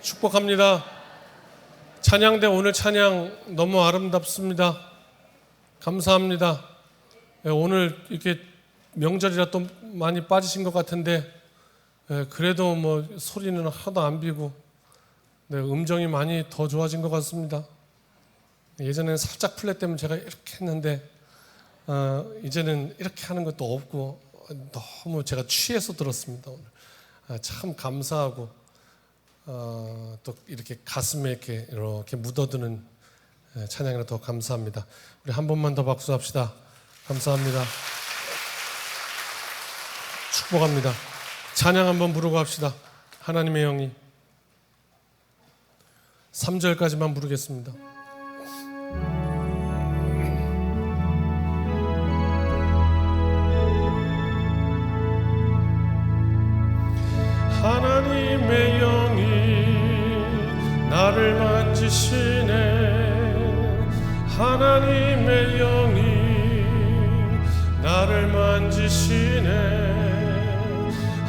축복합니다. 찬양대 오늘 찬양 너무 아름답습니다. 감사합니다. 오늘 이렇게 명절이라 또 많이 빠지신 것 같은데 그래도 뭐 소리는 하나도 안 비고 음정이 많이 더 좋아진 것 같습니다. 예전에는 살짝 플랫 때문에 제가 이렇게 했는데 이제는 이렇게 하는 것도 없고 너무 제가 취해서 들었습니다. 오늘 참 감사하고 또 이렇게 가슴에 이렇게 묻어드는 찬양이라 더 감사합니다. 우리 한 번만 더 박수합시다. 감사합니다. 축복합니다. 찬양 한번 부르고 합시다. 하나님의 영이 3절까지만 부르겠습니다. 하나님의 영이 나를 만지시네. 하나님의 영이 나를 만지시네.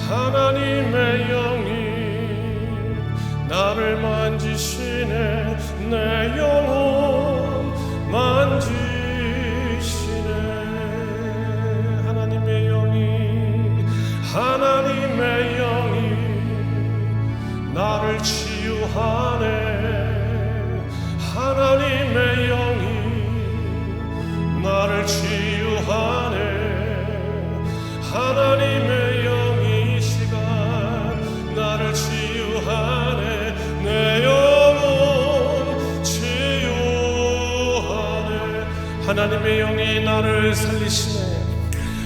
하나님의 영이 나를 만지시네. 내 영혼 만지시네. 하나님의 영이 나를 치유하네. 하나님의 영이 나를 치유하네. 하나님의 영이 이 시간 나를 치유하네. 내 영혼 치유하네. 하나님의 영이 나를 살리시네.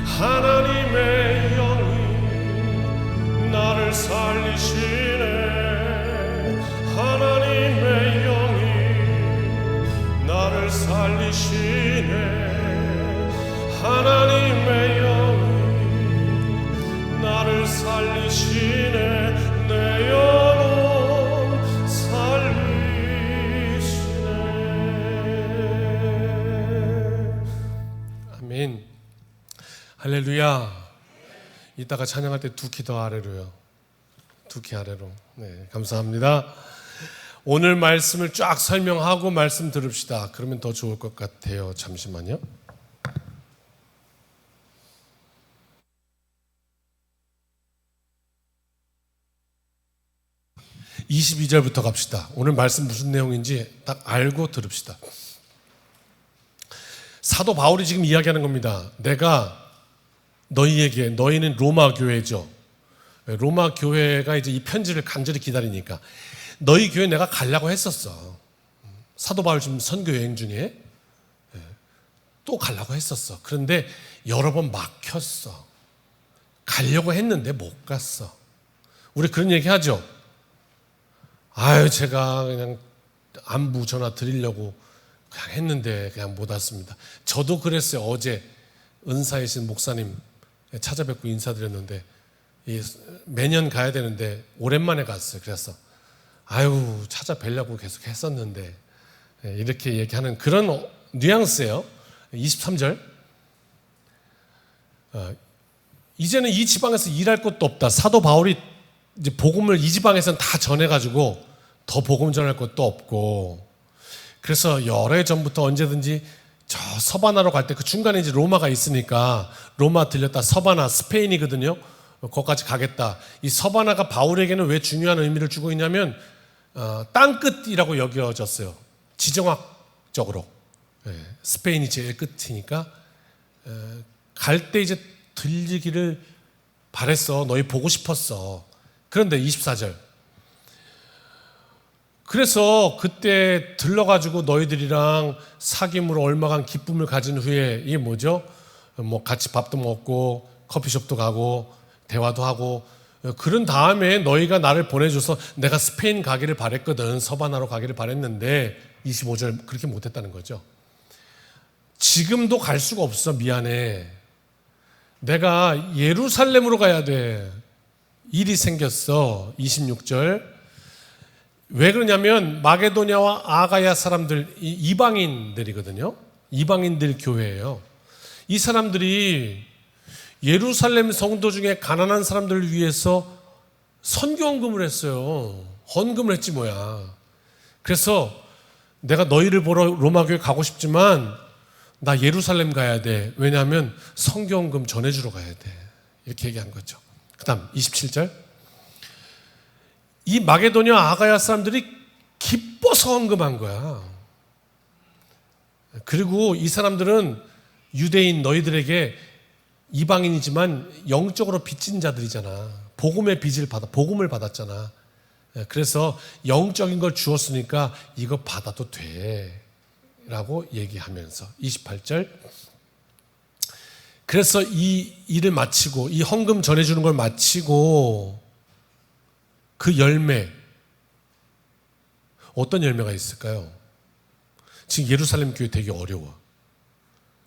하나님의 영이 나를 살리시네. 하나님의 영이 나를 살리시네. 하나님의 영이 나를 살리시네. 내 영혼 살리시네. 아멘. 할렐루야. 이따가 찬양할 때 두 키 더 아래로요. 두 키 아래로. 네, 감사합니다. 오늘 말씀을 쫙 설명하고 말씀 들읍시다. 그러면 더 좋을 것 같아요. 잠시만요. (22절부터) 갑시다. 오늘 말씀 무슨 내용인지 딱 알고 들읍시다. 사도 바울이 지금 이야기하는 겁니다. 내가 너희에게, 너희는 로마 교회죠. 로마 교회가 이제 이 편지를 간절히 기다리니까 너희 교회 내가 가려고 했었어. 사도 바울 지금 선교 여행 중에 또 가려고 했었어. 그런데 여러 번 막혔어. 가려고 했는데 못 갔어. 우리 그런 얘기 하죠. 아유, 제가 그냥 안부 전화 드리려고 그냥 했는데 그냥 못 왔습니다. 저도 그랬어요. 어제 은사이신 목사님 찾아뵙고 인사드렸는데 매년 가야 되는데 오랜만에 갔어요. 그래서 아유, 찾아뵈려고 계속 했었는데 이렇게 얘기하는 그런 뉘앙스예요. 23절. 이제는 이 지방에서 일할 것도 없다. 사도 바울이 이제 복음을 이 지방에서는 다 전해가지고 더 복음 전할 것도 없고, 그래서 여러 해 전부터 언제든지 저 서바나로 갈 때 그 중간에 이제 로마가 있으니까 로마 들렸다 서바나, 스페인이거든요. 거기까지 가겠다. 이 서바나가 바울에게는 왜 중요한 의미를 주고 있냐면 땅끝이라고 여겨졌어요. 지정학적으로. 스페인이 제일 끝이니까 갈 때 이제 들리기를 바랬어. 너희 보고 싶었어. 그런데 24절. 그래서 그때 들러가지고 너희들이랑 사귐으로 얼마간 기쁨을 가진 후에 이게 뭐죠? 뭐 같이 밥도 먹고 커피숍도 가고 대화도 하고 그런 다음에 너희가 나를 보내줘서 내가 스페인 가기를 바랬거든. 서바나로 가기를 바랬는데 25절 그렇게 못했다는 거죠. 지금도 갈 수가 없어. 미안해. 내가 예루살렘으로 가야 돼. 일이 생겼어. 26절. 왜 그러냐면 마게도냐와 아가야 사람들, 이방인들이거든요. 이방인들 교회예요. 이 사람들이 예루살렘 성도 중에 가난한 사람들을 위해서 선교헌금을 했어요. 헌금을 했지 뭐야. 그래서 내가 너희를 보러 로마 교회 가고 싶지만 나 예루살렘 가야 돼. 왜냐하면 성경금 전해주러 가야 돼. 이렇게 얘기한 거죠. 그 다음 27절. 이 마게도냐 아가야 사람들이 기뻐서 헌금한 거야. 그리고 이 사람들은 유대인 너희들에게 이방인이지만 영적으로 빚진 자들이잖아. 복음의 빚을 복음을 받았잖아. 그래서 영적인 걸 주었으니까 이거 받아도 돼 라고 얘기하면서 28절. 그래서 이 일을 마치고 이 헌금 전해주는 걸 마치고 그 열매, 어떤 열매가 있을까요? 지금 예루살렘 교회 되게 어려워.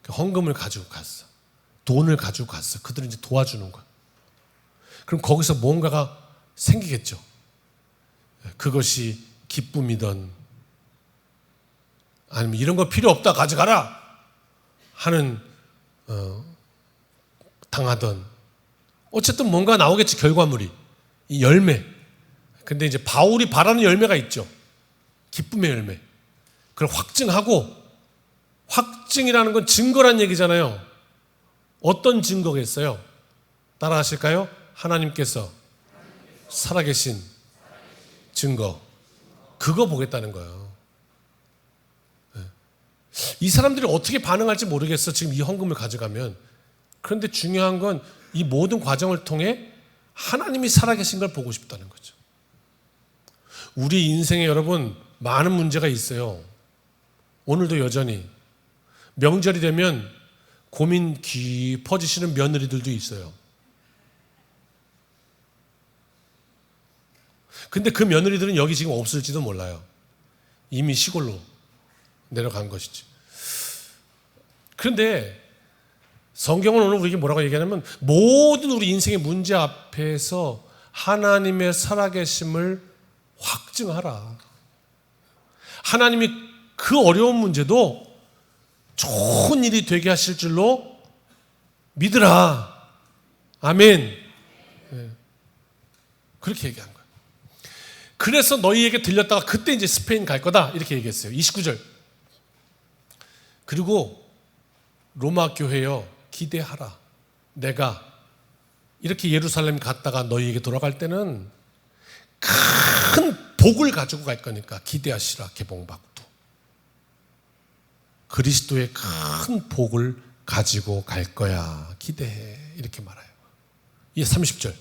헌금을 가지고 갔어. 돈을 가지고 갔어. 그들은 이제 도와주는 거야. 그럼 거기서 뭔가가 생기겠죠. 그것이 기쁨이든 아니면 이런 거 필요 없다 가져가라 하는 당하던 어쨌든 뭔가 나오겠지. 결과물이 이 열매. 근데 이제 바울이 바라는 열매가 있죠. 기쁨의 열매. 그걸 확증하고, 확증이라는 건 증거란 얘기잖아요. 어떤 증거겠어요? 따라 하실까요? 하나님께서 살아계신 증거, 그거 보겠다는 거예요. 이 사람들이 어떻게 반응할지 모르겠어. 지금 이 헌금을 가져가면. 그런데 중요한 건 이 모든 과정을 통해 하나님이 살아계신 걸 보고 싶다는 거죠. 우리 인생에 여러분 많은 문제가 있어요. 오늘도 여전히 명절이 되면 고민 깊어지시는 며느리들도 있어요. 근데 그 며느리들은 여기 지금 없을지도 몰라요. 이미 시골로 내려간 것이지. 그런데 성경은 오늘 우리에게 뭐라고 얘기하냐면 모든 우리 인생의 문제 앞에서 하나님의 살아계심을 확증하라. 하나님이 그 어려운 문제도 좋은 일이 되게 하실 줄로 믿으라. 아멘. 그렇게 얘기한 거예요. 그래서 너희에게 들렸다가 그때 이제 스페인 갈 거다 이렇게 얘기했어요. 29절. 그리고 로마 교회여 기대하라. 내가 이렇게 예루살렘 갔다가 너희에게 돌아갈 때는 큰 복을 가지고 갈 거니까 기대하시라. 개봉박도 그리스도의 큰 복을 가지고 갈 거야. 기대해. 이렇게 말해요. 이게 30절.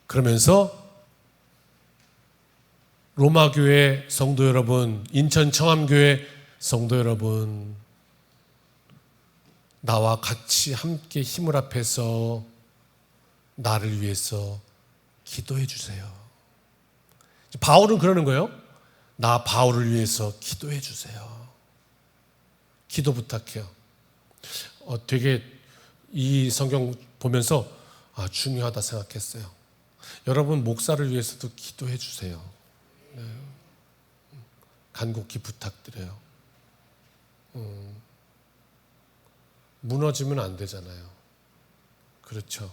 그러면서 로마 교회 성도 여러분, 인천 청암교회 성도 여러분, 나와 같이 함께 힘을 합해서 나를 위해서 기도해 주세요. 바울은 그러는 거예요. 나 바울을 위해서 기도해 주세요. 기도 부탁해요. 되게 이 성경 보면서 중요하다 생각했어요. 여러분 목사를 위해서도 기도해 주세요. 네. 간곡히 부탁드려요. 무너지면 안 되잖아요. 그렇죠.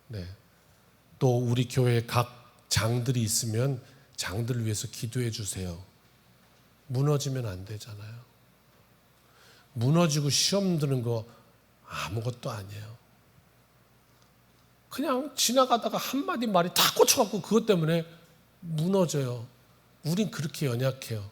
네. 또 우리 교회에 각 장들이 있으면 장들을 위해서 기도해 주세요. 무너지면 안 되잖아요. 무너지고 시험 드는 거 아무것도 아니에요. 그냥 지나가다가 한마디 말이 다 꽂혀갖고 그것 때문에 무너져요. 우린 그렇게 연약해요.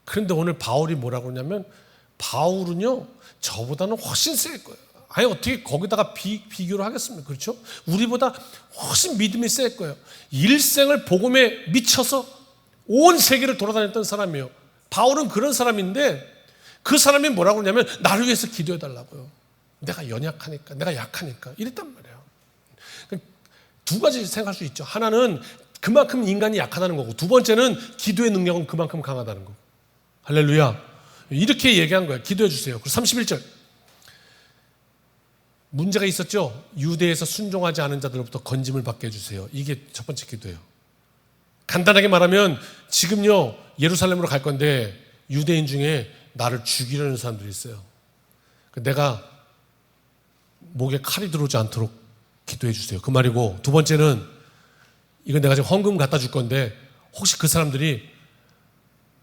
그런데 오늘 바울이 뭐라고 그러냐면 바울은요 저보다는 훨씬 셀 거예요. 아니 어떻게 거기다가 비교를 하겠습니까? 그렇죠? 우리보다 훨씬 믿음이 셀 거예요. 일생을 복음에 미쳐서 온 세계를 돌아다녔던 사람이에요. 바울은 그런 사람인데 그 사람이 뭐라고 그러냐면 나를 위해서 기도해 달라고요. 내가 연약하니까, 내가 약하니까 이랬단 말이에요. 두 가지 생각할 수 있죠. 하나는 그만큼 인간이 약하다는 거고, 두 번째는 기도의 능력은 그만큼 강하다는 거고. 할렐루야. 이렇게 얘기한 거예요. 기도해 주세요. 그리고 31절. 문제가 있었죠. 유대에서 순종하지 않은 자들로부터 건짐을 받게 해주세요. 이게 첫 번째 기도예요. 간단하게 말하면 지금요 예루살렘으로 갈 건데 유대인 중에 나를 죽이려는 사람들이 있어요. 내가 목에 칼이 들어오지 않도록 기도해 주세요. 그 말이고, 두 번째는 이거 내가 지금 헌금 갖다 줄 건데 혹시 그 사람들이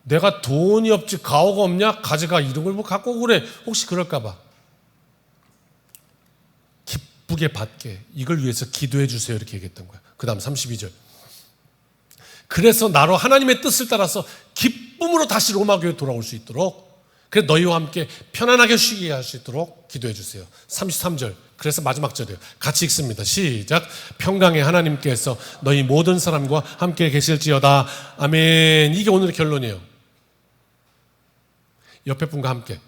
내가 돈이 없지 가오가 없냐? 가져가. 이런 걸 뭐 갖고 오고 그래. 혹시 그럴까 봐. 기쁘게 받게. 이걸 위해서 기도해 주세요. 이렇게 얘기했던 거야. 그 다음 32절. 그래서 나로 하나님의 뜻을 따라서 기쁨으로 다시 로마 교회에 돌아올 수 있도록, 그래 너희와 함께 편안하게 쉬게 할 수 있도록 기도해 주세요. 33절. 그래서 마지막 절이에요. 같이 읽습니다. 시작. 평강의 하나님께서 너희 모든 사람과 함께 계실지어다. 아멘. 이게 오늘의 결론이에요. 옆에 분과 함께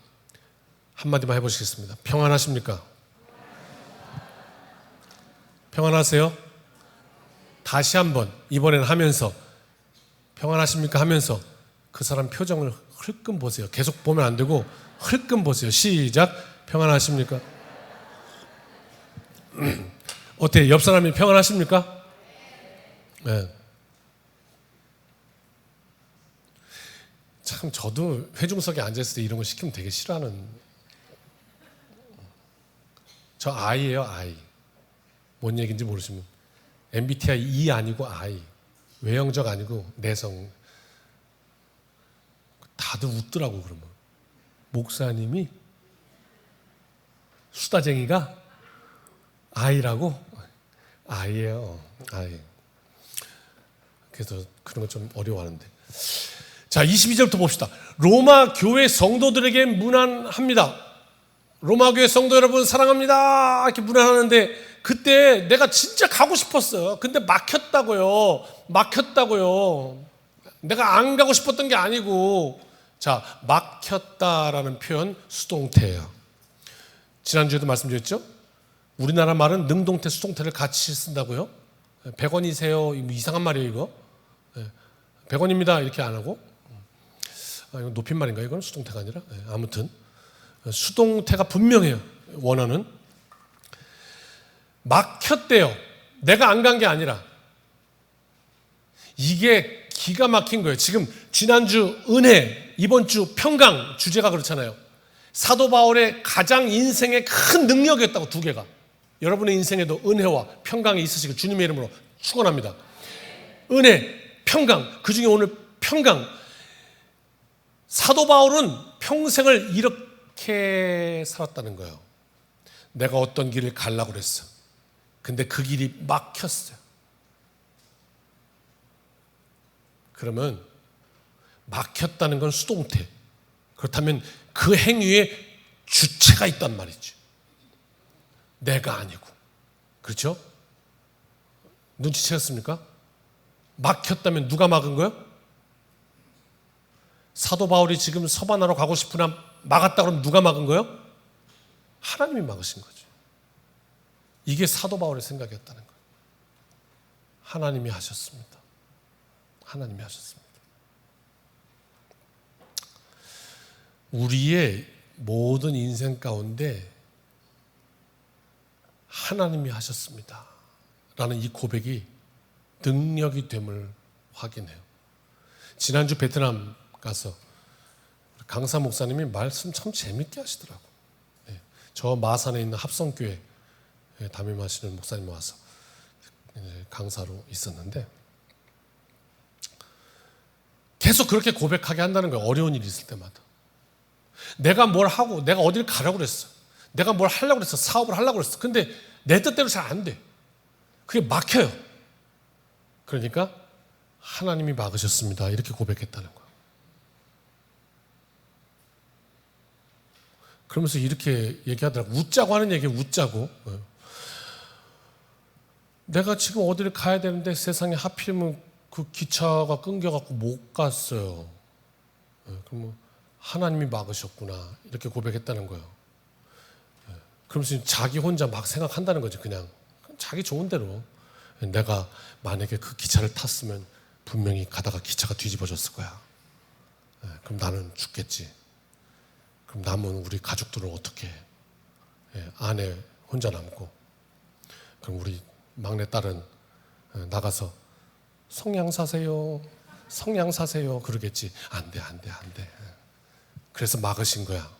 한마디만 해보시겠습니다. 평안하십니까? 평안하세요? 다시 한번 이번에는 하면서 평안하십니까? 하면서 그 사람 표정을 흘끔 보세요. 계속 보면 안 되고 흘끔 보세요. 시작. 평안하십니까? 어때요? 옆 사람이 평안하십니까? 네. 참 저도 회중석에 앉아있을 때 이런 거 시키면 되게 싫어하는. 저 I예요. I. 뭔 얘기인지 모르시면 MBTI E 아니고 I. 외형적 아니고 내성. 다들 웃더라고. 그러면 목사님이 수다쟁이가 I라고? I예요. I. 그래서 그런 거 좀 어려워하는데. 자, 22절부터 봅시다. 로마 교회 성도들에게 문안합니다. 로마 교회 성도 여러분 사랑합니다. 이렇게 문안하는데 그때 내가 진짜 가고 싶었어요. 근데 막혔다고요. 내가 안 가고 싶었던 게 아니고, 자, 막혔다라는 표현 수동태예요. 지난주에도 말씀드렸죠? 우리나라 말은 능동태, 수동태를 같이 쓴다고요. 100원이세요. 이상한 말이에요, 이거. 100원입니다. 이렇게 안 하고. 이건 높임말인가? 이건 수동태가 아니라. 아무튼 수동태가 분명해요. 원어는. 막혔대요. 내가 안 간 게 아니라. 이게 기가 막힌 거예요. 지금 지난주 은혜, 이번 주 평강 주제가 그렇잖아요. 사도 바울의 가장 인생의 큰 능력이었다고, 두 개가. 여러분의 인생에도 은혜와 평강이 있으시길 주님의 이름으로 축원합니다. 은혜, 평강, 그중에 오늘 평강. 사도 바울은 평생을 이렇게 살았다는 거예요. 내가 어떤 길을 가려고 그랬어. 근데 그 길이 막혔어요. 그러면 막혔다는 건 수동태. 그렇다면 그 행위에 주체가 있단 말이죠. 내가 아니고. 그렇죠? 눈치채셨습니까? 막혔다면 누가 막은 거예요? 사도 바울이 지금 서바나로 가고 싶으나 막았다 그러면 누가 막은 거예요? 하나님이 막으신 거죠. 이게 사도 바울의 생각이었다는 거예요. 하나님이 하셨습니다. 하나님이 하셨습니다. 우리의 모든 인생 가운데 하나님이 하셨습니다. 라는 이 고백이 능력이 됨을 확인해요. 지난주 베트남 가서 강사 목사님이 말씀 참 재밌게 하시더라고. 저 마산에 있는 합성교회 담임하시는 목사님 와서 강사로 있었는데 계속 그렇게 고백하게 한다는 거예요. 어려운 일이 있을 때마다. 내가 뭘 하고 내가 어딜 가려고 그랬어. 내가 뭘 하려고 그랬어. 사업을 하려고 그랬어. 근데 내 뜻대로 잘 안 돼. 그게 막혀요. 그러니까 하나님이 막으셨습니다. 이렇게 고백했다는 거예요. 그러면서 이렇게 얘기하더라고. 웃자고 하는 얘기예요. 웃자고. 내가 지금 어디를 가야 되는데 세상에 하필이면 그 기차가 끊겨갖고 못 갔어요. 그럼 하나님이 막으셨구나. 이렇게 고백했다는 거예요. 그러면서 자기 혼자 막 생각한다는 거죠. 그냥 자기 좋은 대로. 내가 만약에 그 기차를 탔으면 분명히 가다가 기차가 뒤집어졌을 거야. 그럼 나는 죽겠지. 그럼 남은 우리 가족들은 어떻게 해? 아내 혼자 남고. 그럼 우리 막내딸은 나가서 성냥 사세요. 성냥 사세요. 그러겠지. 안 돼. 그래서 막으신 거야.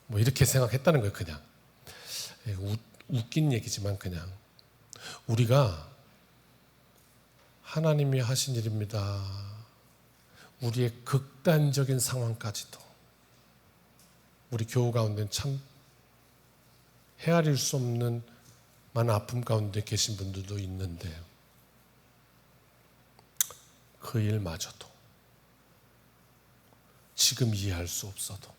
뭐 이렇게 생각했다는 거예요. 그냥. 웃긴 얘기지만 그냥 우리가 하나님이 하신 일입니다. 우리의 극단적인 상황까지도 우리 교우 가운데는 참 헤아릴 수 없는 많은 아픔 가운데 계신 분들도 있는데 그 일마저도 지금 이해할 수 없어도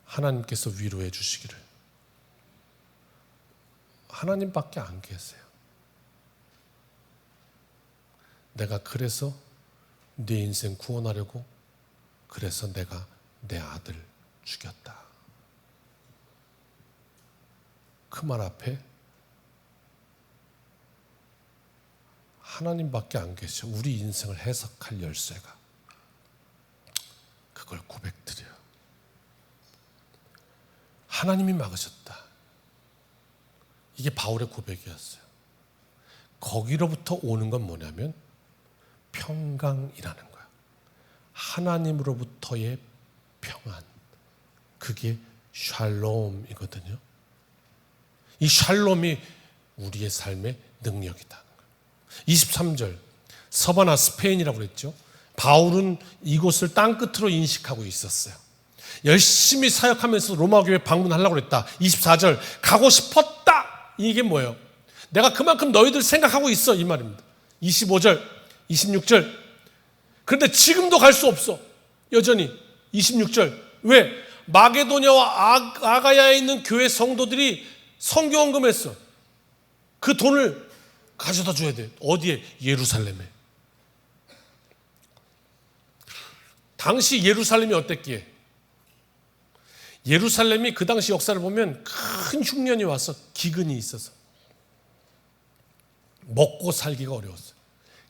하나님께서 위로해 주시기를. 하나님밖에 안 계세요. 내가 그래서 네 인생 구원하려고 그래서 내가 내 아들 죽였다. 그 말 앞에 하나님밖에 안 계셔. 우리 인생을 해석할 열쇠가. 그걸 고백드려요. 하나님이 막으셨다. 이게 바울의 고백이었어요. 거기로부터 오는 건 뭐냐면 평강이라는 거야. 하나님으로부터의 평안. 그게 샬롬이거든요. 이 샬롬이 우리의 삶의 능력이다. 23절 서바나 스페인이라고 그랬죠. 바울은 이곳을 땅끝으로 인식하고 있었어요. 열심히 사역하면서 로마 교회 방문하려고 그랬다. 24절 가고 싶었다. 이게 뭐예요? 내가 그만큼 너희들 생각하고 있어 이 말입니다. 25절 26절 그런데 지금도 갈 수 없어. 여전히 26절 왜? 마게도냐와 아가야에 있는 교회 성도들이 선교헌금했어. 그 돈을 가져다 줘야 돼. 어디에? 예루살렘에. 당시 예루살렘이 어땠기에? 예루살렘이 그 당시 역사를 보면 큰 흉년이 와서 기근이 있어서 먹고 살기가 어려웠어요.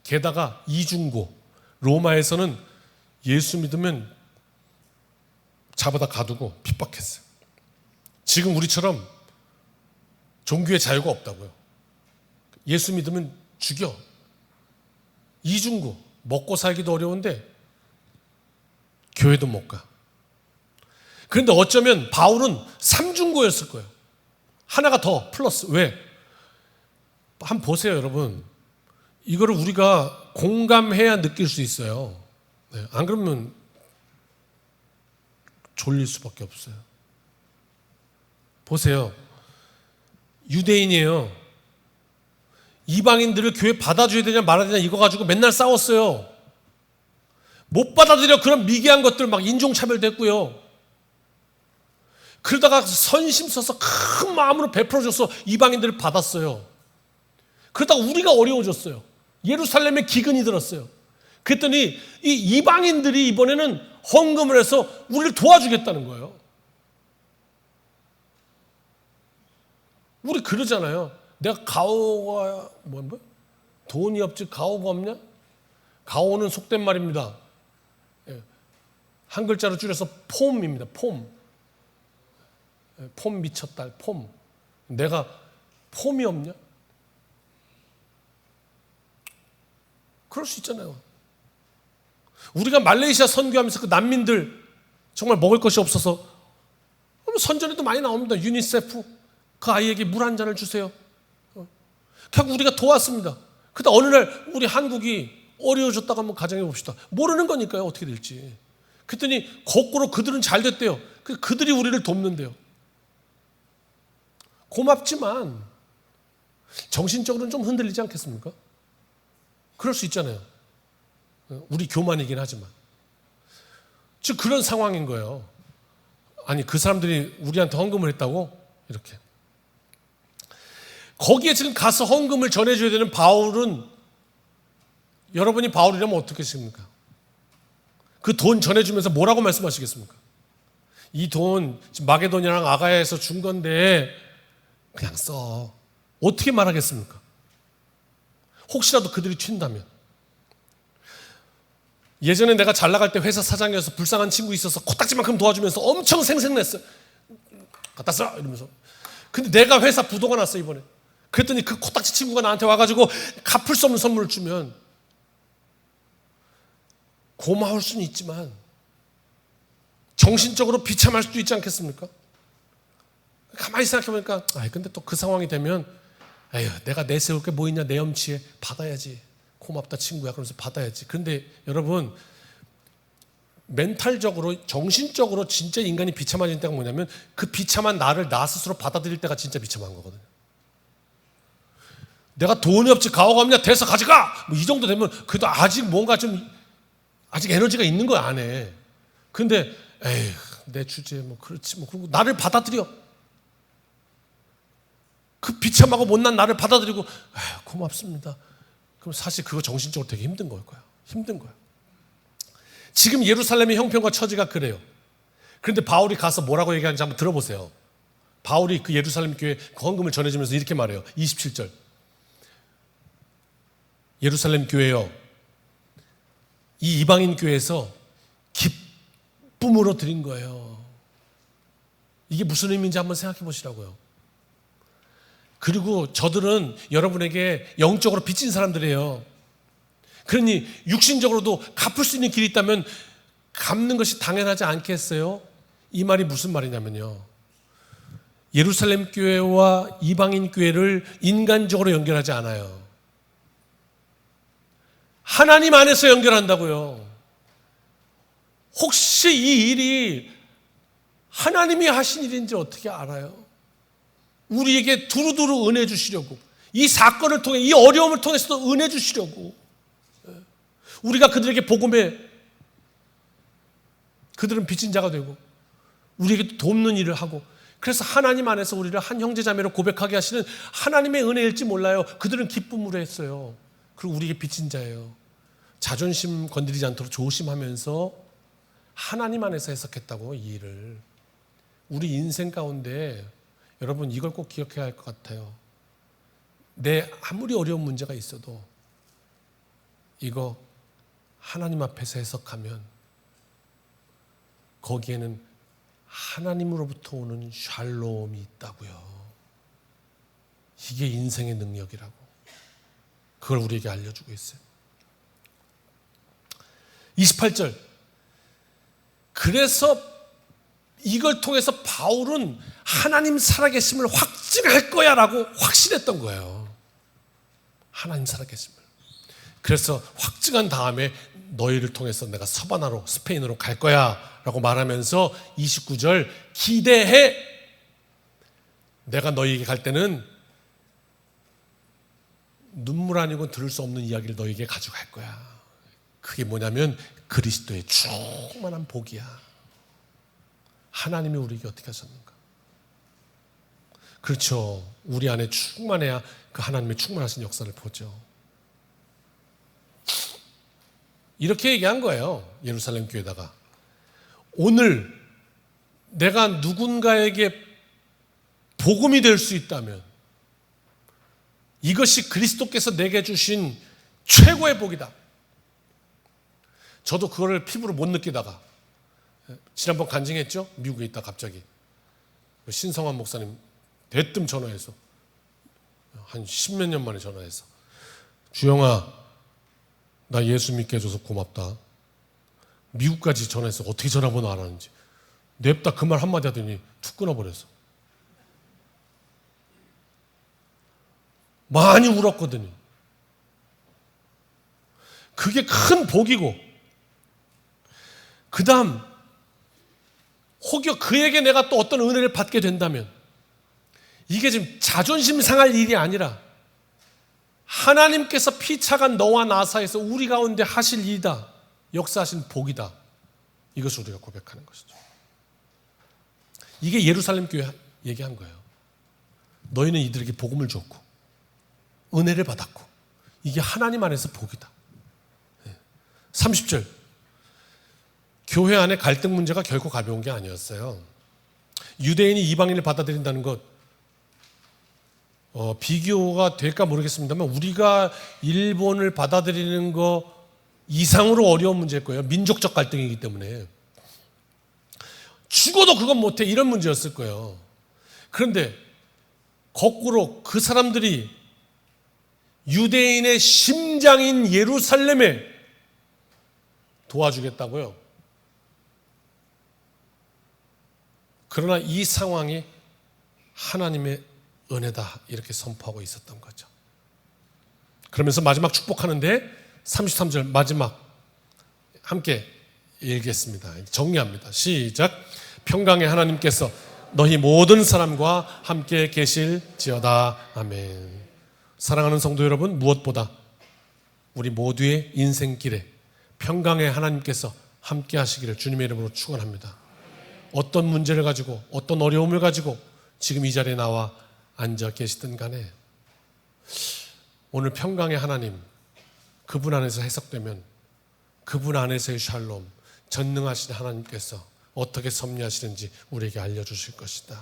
게다가 이중고, 로마에서는 예수 믿으면 잡아다 가두고 핍박했어요. 지금 우리처럼 종교의 자유가 없다고요. 예수 믿으면 죽여. 이중고, 먹고 살기도 어려운데 교회도 못 가. 그런데 어쩌면 바울은 삼중고였을 거예요. 하나가 더 플러스. 왜? 한번 보세요, 여러분. 이거를 우리가 공감해야 느낄 수 있어요. 네, 안 그러면 졸릴 수밖에 없어요. 보세요. 유대인이에요. 이방인들을 교회 받아줘야 되냐 말아야 되냐 이거 가지고 맨날 싸웠어요. 못 받아들여. 그런 미개한 것들 막 인종차별됐고요. 그러다가 선심 써서 큰 마음으로 베풀어줘서 이방인들을 받았어요. 그러다가 우리가 어려워졌어요. 예루살렘에 기근이 들었어요. 그랬더니 이 이방인들이 이번에는 헌금을 해서 우리를 도와주겠다는 거예요. 우리 그러잖아요. 내가 가오가 뭐야? 돈이 없지 가오가 없냐? 가오는 속된 말입니다. 한 글자로 줄여서 폼입니다. 폼. 폼 미쳤다. 폼. 내가 폼이 없냐? 그럴 수 있잖아요. 우리가 말레이시아 선교하면서 그 난민들 정말 먹을 것이 없어서 선전에도 많이 나옵니다. 유니세프 그 아이에게 물 한 잔을 주세요. 결국 우리가 도왔습니다. 그러다 어느 날 우리 한국이 어려워졌다고 한번 가정해 봅시다. 모르는 거니까요. 어떻게 될지. 그랬더니 거꾸로 그들은 잘 됐대요. 그들이 우리를 돕는데요. 고맙지만 정신적으로는 좀 흔들리지 않겠습니까? 그럴 수 있잖아요. 우리 교만이긴 하지만. 즉 그런 상황인 거예요. 아니 그 사람들이 우리한테 헌금을 했다고? 이렇게. 거기에 지금 가서 헌금을 전해줘야 되는 바울은 여러분이 바울이라면 어떻게 하십니까? 그 돈 전해주면서 뭐라고 말씀하시겠습니까? 이 돈 마게도냐랑 아가야에서 준 건데 그냥 써. 어떻게 말하겠습니까? 혹시라도 그들이 튄다면. 예전에 내가 잘 나갈 때 회사 사장이어서 불쌍한 친구 있어서 코딱지만큼 도와주면서 엄청 생색냈어요. 갖다 써! 이러면서. 근데 내가 회사 부도가 났어 이번에. 그랬더니 그 코딱지 친구가 나한테 와가지고 갚을 수 없는 선물을 주면 고마울 수는 있지만 정신적으로 비참할 수도 있지 않겠습니까? 가만히 생각해보니까 근데 또 그 상황이 되면 에휴, 내가 내세울 게 뭐 있냐, 내 염치에 받아야지. 고맙다 친구야. 그러면서 받아야지. 그런데 여러분, 멘탈적으로, 정신적으로 진짜 인간이 비참해진 때가 뭐냐면 그 비참한 나를 나 스스로 받아들일 때가 진짜 비참한 거거든요. 내가 돈이 없지 가오가 없냐, 돼서 가져가! 뭐 이 정도 되면 그래도 아직 뭔가 좀 아직 에너지가 있는 거야 안에. 근데 에휴, 내 주제에 뭐 그렇지 뭐. 그리고 나를 받아들여. 그 비참하고 못난 나를 받아들이고 에휴, 고맙습니다. 그럼 사실 그거 정신적으로 되게 힘든 걸 거야. 힘든 거야. 지금 예루살렘의 형편과 처지가 그래요. 그런데 바울이 가서 뭐라고 얘기하는지 한번 들어보세요. 바울이 그 예루살렘 교회 헌금을 전해주면서 이렇게 말해요. 27절. 예루살렘 교회요, 이 이방인 교회에서 기쁨으로 드린 거예요. 이게 무슨 의미인지 한번 생각해 보시라고요. 그리고 저들은 여러분에게 영적으로 빚진 사람들이에요. 그러니 육신적으로도 갚을 수 있는 길이 있다면 갚는 것이 당연하지 않겠어요? 이 말이 무슨 말이냐면요, 예루살렘 교회와 이방인 교회를 인간적으로 연결하지 않아요. 하나님 안에서 연결한다고요. 혹시 이 일이 하나님이 하신 일인지 어떻게 알아요? 우리에게 두루두루 은혜 주시려고, 이 사건을 통해, 이 어려움을 통해서도 은혜 주시려고, 우리가 그들에게 복음에, 그들은 빚진 자가 되고 우리에게 돕는 일을 하고, 그래서 하나님 안에서 우리를 한 형제자매로 고백하게 하시는 하나님의 은혜일지 몰라요. 그들은 기쁨으로 했어요. 그리고 우리에게 빚진 자예요. 자존심 건드리지 않도록 조심하면서 하나님 안에서 해석했다고, 이 일을. 우리 인생 가운데 여러분 이걸 꼭 기억해야 할 것 같아요. 내 아무리 어려운 문제가 있어도 이거 하나님 앞에서 해석하면 거기에는 하나님으로부터 오는 샬롬이 있다고요. 이게 인생의 능력이라고. 그걸 우리에게 알려주고 있어요. 28절. 그래서 이걸 통해서 바울은 하나님 살아계심을 확증할 거야 라고 확신했던 거예요. 하나님 살아계심을. 그래서 확증한 다음에 너희를 통해서 내가 서바나로, 스페인으로 갈 거야 라고 말하면서 29절, 기대해. 내가 너희에게 갈 때는 눈물 아니고 들을 수 없는 이야기를 너희에게 가져갈 거야. 그게 뭐냐면 그리스도의 충만한 복이야. 하나님이 우리에게 어떻게 하셨는가? 그렇죠. 우리 안에 충만해야 그 하나님의 충만하신 역사를 보죠. 이렇게 얘기한 거예요. 예루살렘 교회다가. 오늘 내가 누군가에게 복음이 될 수 있다면 이것이 그리스도께서 내게 주신 최고의 복이다. 저도 그거를 피부로 못 느끼다가 지난번 간증했죠? 미국에 있다 갑자기 신성환 목사님 대뜸 전화해서, 한 10몇 년 만에 전화해서, 주영아 나 예수 믿게 해줘서 고맙다. 미국까지 전화해서 어떻게 전화번호 알았는지. 냅다 그 말 한마디 하더니 툭 끊어버렸어. 많이 울었거든요. 그게 큰 복이고, 그 다음 혹여 그에게 내가 또 어떤 은혜를 받게 된다면 이게 지금 자존심 상할 일이 아니라 하나님께서 피차간 너와 나 사이에서 우리 가운데 하실 일이다. 역사하신 복이다. 이것을 우리가 고백하는 것이죠. 이게 예루살렘 교회 얘기한 거예요. 너희는 이들에게 복음을 줬고 은혜를 받았고 이게 하나님 안에서 복이다. 30절. 교회 안에 갈등 문제가 결코 가벼운 게 아니었어요. 유대인이 이방인을 받아들인다는 것, 비교가 될까 모르겠습니다만 우리가 일본을 받아들이는 거 이상으로 어려운 문제일 거예요. 민족적 갈등이기 때문에. 죽어도 그건 못해, 이런 문제였을 거예요. 그런데 거꾸로 그 사람들이 유대인의 심장인 예루살렘에 도와주겠다고요. 그러나 이 상황이 하나님의 은혜다 이렇게 선포하고 있었던 거죠. 그러면서 마지막 축복하는데 33절 마지막 함께 읽겠습니다. 정리합니다. 시작. 평강의 하나님께서 너희 모든 사람과 함께 계실지어다. 아멘. 사랑하는 성도 여러분, 무엇보다 우리 모두의 인생길에 평강의 하나님께서 함께 하시기를 주님의 이름으로 축원합니다. 어떤 문제를 가지고 어떤 어려움을 가지고 지금 이 자리에 나와 앉아 계시든 간에 오늘 평강의 하나님, 그분 안에서 해석되면 그분 안에서의 샬롬, 전능하신 하나님께서 어떻게 섭리하시는지 우리에게 알려주실 것이다.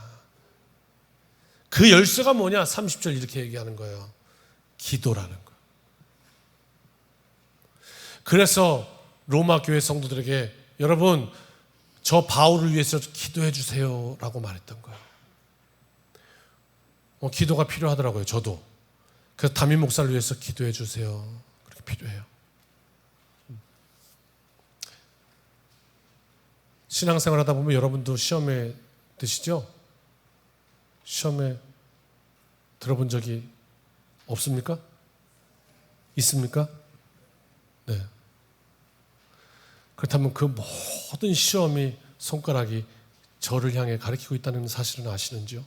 그 열쇠가 뭐냐? 30절 이렇게 얘기하는 거예요. 기도라는 거예요. 그래서 로마 교회 성도들에게 여러분 저 바울을 위해서 기도해 주세요 라고 말했던 거예요. 기도가 필요하더라고요. 저도. 그래서 담임 목사를 위해서 기도해 주세요. 그렇게 필요해요. 신앙생활 하다 보면 여러분도 시험에 드시죠? 시험에 들어본 적이 없습니까? 있습니까? 네. 그렇다면 그 모든 시험이 손가락이 저를 향해 가리키고 있다는 사실은 아시는지요?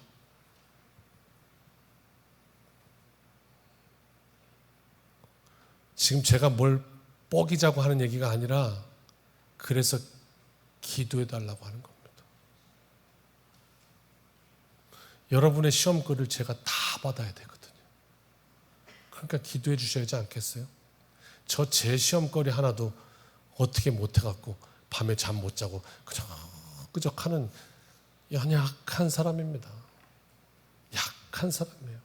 지금 제가 뭘 뻐기자고 하는 얘기가 아니라 그래서 기도해 달라고 하는 겁니다. 여러분의 시험거리를 제가 다 받아야 되거든요. 그러니까 기도해 주셔야지 않겠어요? 저 제 시험거리 하나도 어떻게 못해갖고 밤에 잠 못 자고 끄적끄적하는 연약한 사람입니다. 약한 사람이에요.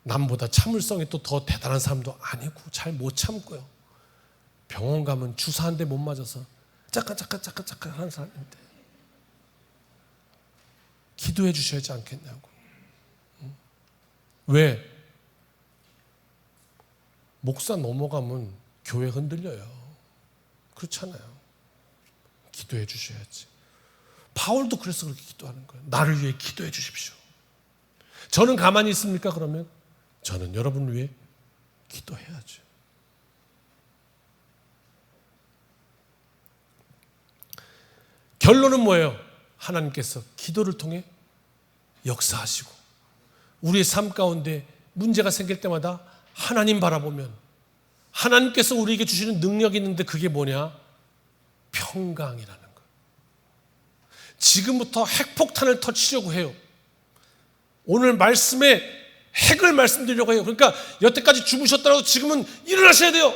남보다 참을성이 또 더 대단한 사람도 아니고 잘 못 참고요. 병원 가면 주사 한 대 못 맞아서 잠깐 하는 사람인데 기도해 주셔야지 않겠냐고. 왜? 목사 넘어가면 교회 흔들려요. 그렇잖아요. 기도해 주셔야지. 바울도 그래서 그렇게 기도하는 거예요. 나를 위해 기도해 주십시오. 저는 가만히 있습니까? 그러면 저는 여러분을 위해 기도해야죠. 결론은 뭐예요? 하나님께서 기도를 통해 역사하시고 우리의 삶 가운데 문제가 생길 때마다 하나님 바라보면 하나님께서 우리에게 주시는 능력이 있는데 그게 뭐냐? 평강이라는 거예요. 지금부터 핵폭탄을 터치려고 해요. 오늘 말씀에 핵을 말씀드리려고 해요. 그러니까 여태까지 주무셨더라도 지금은 일어나셔야 돼요.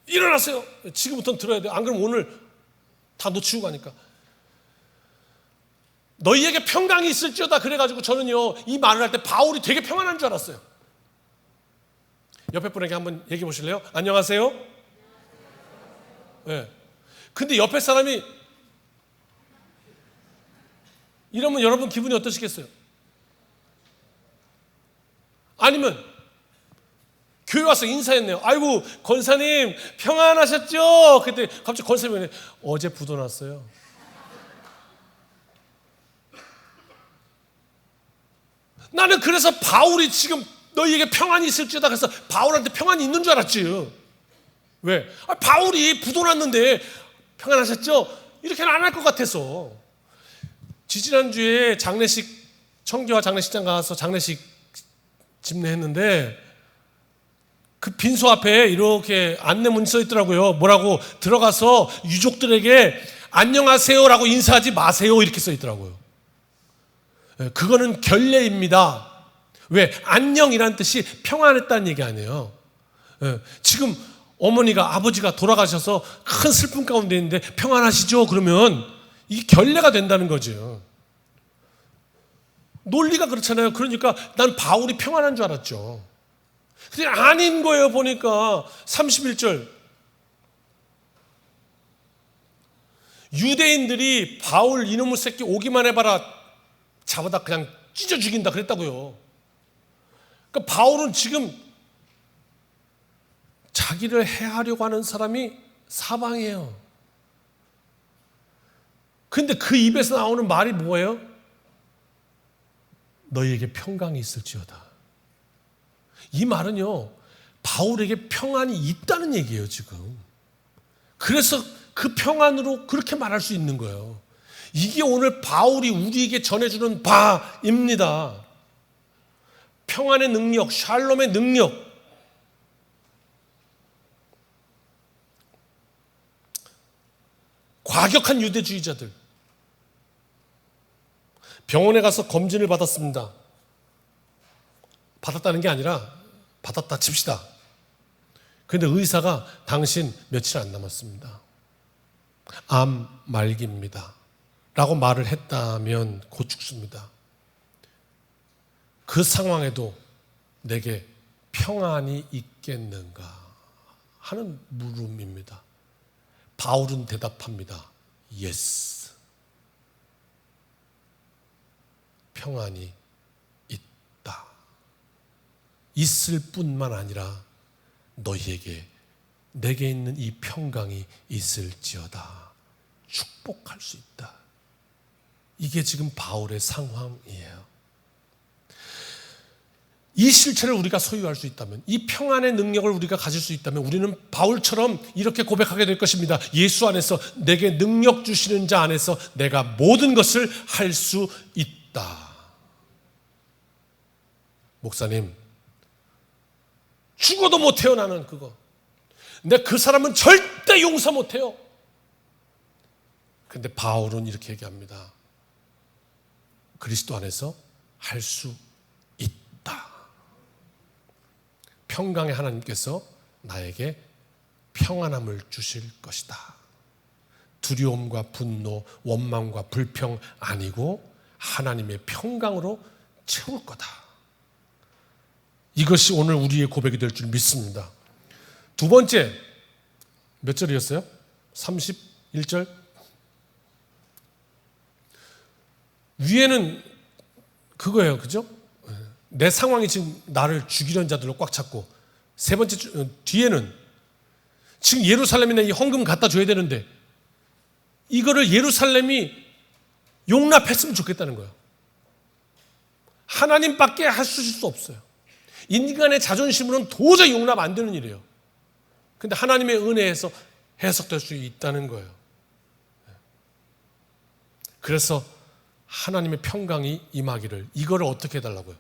일어나세요. 지금부터는 들어야 돼요. 안 그러면 오늘 다 놓치고 가니까. 너희에게 평강이 있을지어다 그래가지고 저는요 이 말을 할 때 바울이 되게 평안한 줄 알았어요. 옆에 분에게 한번 얘기해 보실래요? 안녕하세요. 네. 근데 옆에 사람이 이러면 여러분 기분이 어떠시겠어요? 아니면 교회 와서 인사했네요. 아이고 권사님 평안하셨죠? 그때 갑자기 권사님이 어제 부도 났어요. 나는 그래서 바울이 지금 너희에게 평안이 있을지어다 그래서 바울한테 평안이 있는 줄 알았지. 왜? 바울이 부도 났는데 평안하셨죠? 이렇게는 안 할 것 같아서. 지지난주에 장례식 청교와 장례식장 가서 장례식 집례했는데 그 빈소 앞에 이렇게 안내문이 써 있더라고요. 뭐라고? 들어가서 유족들에게 안녕하세요라고 인사하지 마세요 이렇게 써 있더라고요. 그거는 결례입니다. 왜? 안녕이라는 뜻이 평안했다는 얘기 아니에요. 지금 어머니가 아버지가 돌아가셔서 큰 슬픔 가운데 있는데 평안하시죠? 그러면 이게 결례가 된다는 거죠. 논리가 그렇잖아요. 그러니까 난 바울이 평안한 줄 알았죠. 근데 아닌 거예요. 보니까 31절 유대인들이 바울 이놈의 새끼 오기만 해봐라 잡아다 그냥 찢어 죽인다 그랬다고요. 그러니까 바울은 지금 자기를 해하려고 하는 사람이 사방이에요. 근데 그 입에서 나오는 말이 뭐예요? 너희에게 평강이 있을지어다. 이 말은요, 바울에게 평안이 있다는 얘기예요, 지금. 그래서 그 평안으로 그렇게 말할 수 있는 거예요. 이게 오늘 바울이 우리에게 전해주는 바입니다. 평안의 능력, 샬롬의 능력. 과격한 유대주의자들. 병원에 가서 검진을 받았습니다. 받았다는 게 아니라 받았다 칩시다. 그런데 의사가 당신 며칠 안 남았습니다. 암 말기입니다. 라고 말을 했다면 곧 죽습니다. 그 상황에도 내게 평안이 있겠는가 하는 물음입니다. 바울은 대답합니다. Yes. 평안이 있다. 있을 뿐만 아니라 너희에게 내게 있는 이 평강이 있을지어다. 축복할 수 있다. 이게 지금 바울의 상황이에요. 이 실체를 우리가 소유할 수 있다면, 이 평안의 능력을 우리가 가질 수 있다면 우리는 바울처럼 이렇게 고백하게 될 것입니다. 예수 안에서, 내게 능력 주시는 자 안에서 내가 모든 것을 할 수 있다. 목사님, 죽어도 못해요. 나는 그거. 근데 그 사람은 절대 용서 못해요. 근데 바울은 이렇게 얘기합니다. 그리스도 안에서 할 수 있다. 평강의 하나님께서 나에게 평안함을 주실 것이다. 두려움과 분노, 원망과 불평 아니고 하나님의 평강으로 채울 거다. 이것이 오늘 우리의 고백이 될 줄 믿습니다. 두 번째, 몇 절이었어요? 31절? 위에는 그거예요. 그죠? 내 상황이 지금 나를 죽이려는 자들로 꽉 찼고, 세 번째, 뒤에는 지금 예루살렘이나 이 헌금 갖다 줘야 되는데 이거를 예루살렘이 용납했으면 좋겠다는 거예요. 하나님밖에 하실 수 없어요. 인간의 자존심으로는 도저히 용납 안 되는 일이에요. 근데 하나님의 은혜에서 해석될 수 있다는 거예요. 그래서 하나님의 평강이 임하기를, 이거를 어떻게 해달라고요?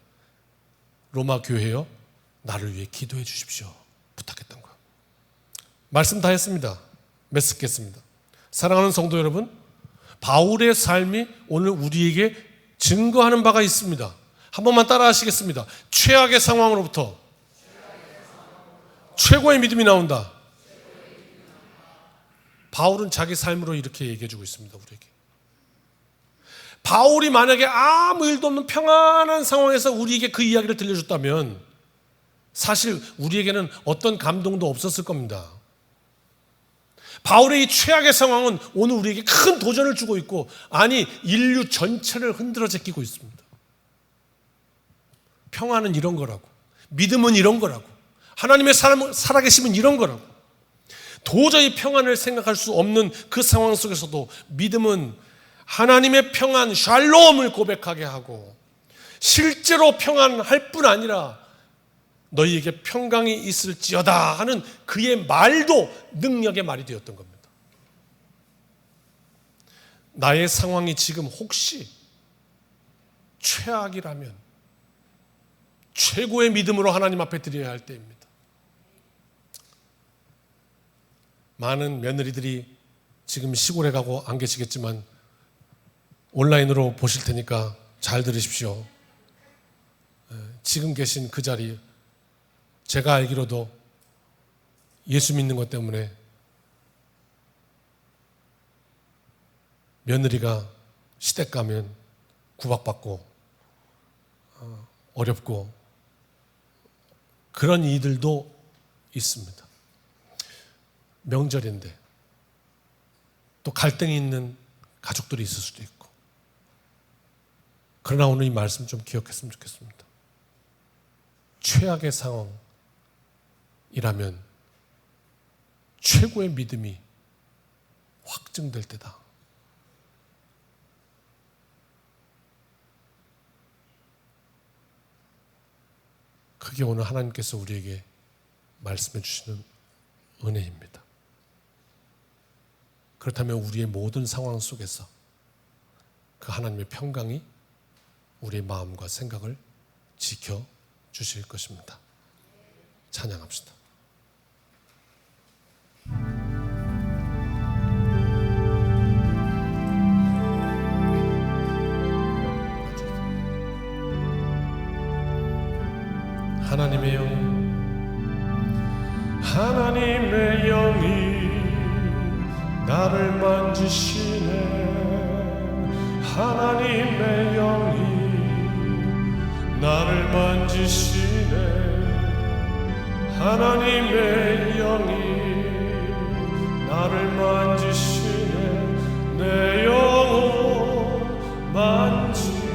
로마 교회여, 나를 위해 기도해 주십시오. 부탁했던 거예요. 말씀 다 했습니다. 메스겠습니다. 사랑하는 성도 여러분, 바울의 삶이 오늘 우리에게 증거하는 바가 있습니다. 한 번만 따라 하시겠습니다. 최악의 상황으로부터 최고의 믿음이 나온다. 바울은 자기 삶으로 이렇게 얘기해 주고 있습니다. 우리에게. 바울이 만약에 아무 일도 없는 평안한 상황에서 우리에게 그 이야기를 들려줬다면 사실 우리에게는 어떤 감동도 없었을 겁니다. 바울의 이 최악의 상황은 오늘 우리에게 큰 도전을 주고 있고, 아니 인류 전체를 흔들어 제끼고 있습니다. 평안은 이런 거라고, 믿음은 이런 거라고, 하나님의 살아계심은 이런 거라고. 도저히 평안을 생각할 수 없는 그 상황 속에서도 믿음은 하나님의 평안, 샬롬을 고백하게 하고, 실제로 평안할 뿐 아니라 너희에게 평강이 있을지어다 하는 그의 말도 능력의 말이 되었던 겁니다. 나의 상황이 지금 혹시 최악이라면 최고의 믿음으로 하나님 앞에 드려야 할 때입니다. 많은 며느리들이 지금 시골에 가고 안 계시겠지만 온라인으로 보실 테니까 잘 들으십시오. 지금 계신 그 자리, 제가 알기로도 예수 믿는 것 때문에 며느리가 시댁 가면 구박받고 어렵고 그런 이들도 있습니다. 명절인데 또 갈등이 있는 가족들이 있을 수도 있고. 그러나 오늘 이 말씀 좀 기억했으면 좋겠습니다. 최악의 상황이라면 최고의 믿음이 확증될 때다. 그게 오늘 하나님께서 우리에게 말씀해 주시는 은혜입니다. 그렇다면 우리의 모든 상황 속에서 그 하나님의 평강이 우리의 마음과 생각을 지켜 주실 것입니다. 찬양합시다. 하나님의 영, 하나님의 영이 나를 만지시네. 하나님의 영이 나를 만지시네. 하나님의 영이 나를 만지시네. 내 영혼 만지시네.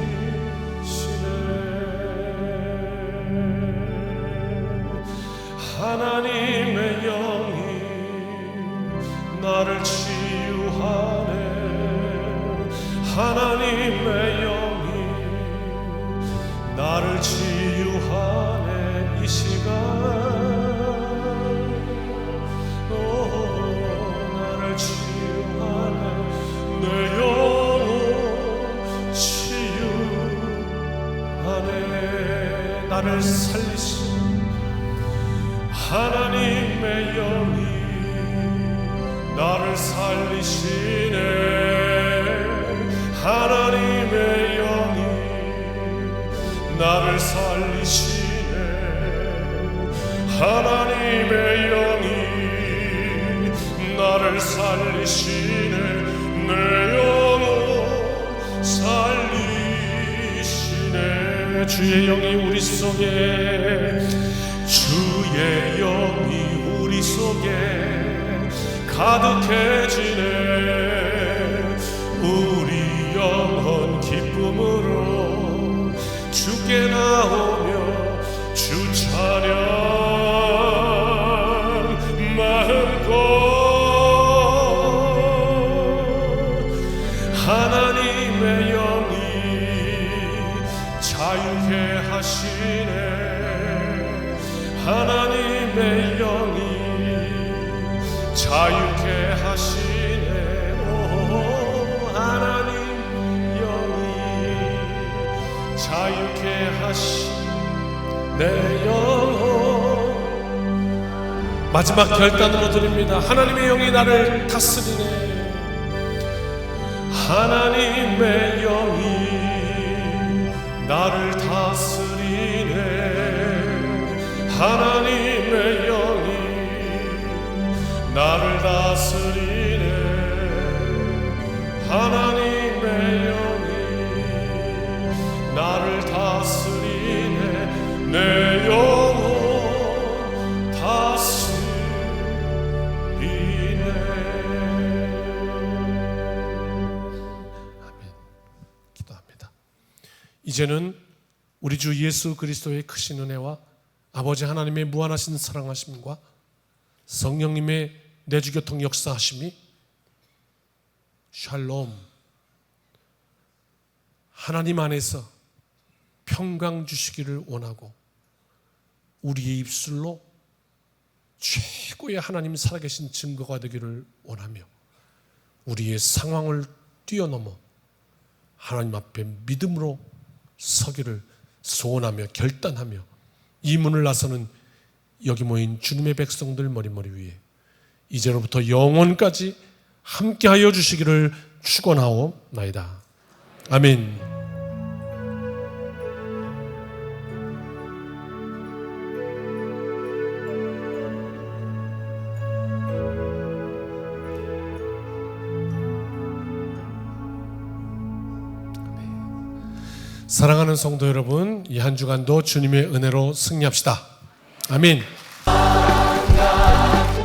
하나님의 영이 나를 치유하네. 하나님의 영이 나를 치유하네. 이 시간 나를 치유하네. 내 영혼 치유하네. 나를 살리시네. 하나님의 영이 나를 살리시네. 하나님의 영이 나를 살리시네. 하나님의 영이 나를 살리시네. 내 영혼 살리시네. 주의 영이 우리 속에, 주의 영이 우리 속에 가득해지네. 우리 영혼 기쁨으로 주께 나오며 주 찬양 마음껏 하나님의 영이 자유케 하시네. 하나님의 영이 자유케 하시네. 오, 하나님 영이 자유케 하시네. 내 영혼 마지막 결단으로 드립니다. 하나님의 영이 나를 다스리네. 하나님의 영이 나를 다스리네. 하나님의 영이 나를 다스리네. 하나님의 영이 나를 다스리네. 내 영혼 다스리네. 아멘. 기도합니다. 이제는 우리 주 예수 그리스도의 크신 은혜와 아버지 하나님의 무한하신 사랑하심과 성령님의 내주교통 역사하심이 샬롬 하나님 안에서 평강 주시기를 원하고 우리의 입술로 최고의 하나님 살아계신 증거가 되기를 원하며 우리의 상황을 뛰어넘어 하나님 앞에 믿음으로 서기를 소원하며 결단하며 이 문을 나서는 여기 모인 주님의 백성들 머리머리 위에 이제로부터 영원까지 함께하여 주시기를 축원하옵나이다. 아멘. 사랑하는 성도 여러분, 이 한 주간도 주님의 은혜로 승리합시다. 아멘.